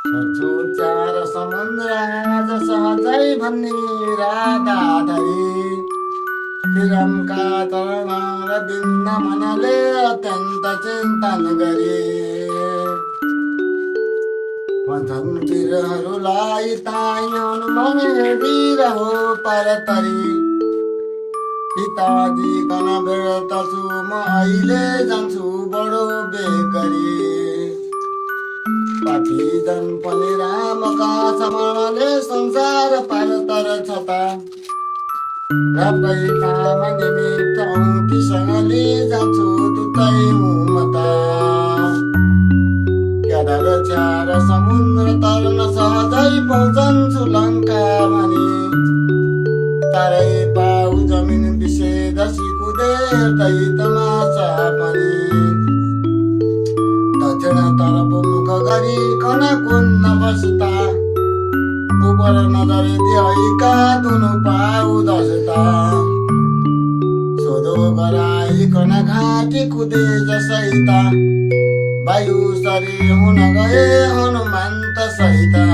सक्छु चार समुद्र आज सहजै भन्ने राधाधरी श्रीरामका चरण र बिन्द मनले अत्यन्त चिन्तन गरे भन्छन् वीरहरूलाई तायन वीर हो परतरी पिताजी कन व्रत छु म अहिले जान्छु बडो बेगरी पापी जन पनि रामका स्मरणले संसार पारतर छता रबै काम निमित्त औँठीसँगले जान्छु दुतै हुमता क्यादर चार समुद्र तर्न सहजै पहुँचन्छु लङ्का भनी तारै पाउ जमिन विषेदसी कुदेर्दै तमासा पनि दक्षिण तर्फ मुख गरी कन कुन्न बस्ता उपर नजर दिएका दुनु पाउ दस्ता सोधो गराइकन घाँटी कुदे जसैता वायु शरीर हुन गए हनुमन्त सहिता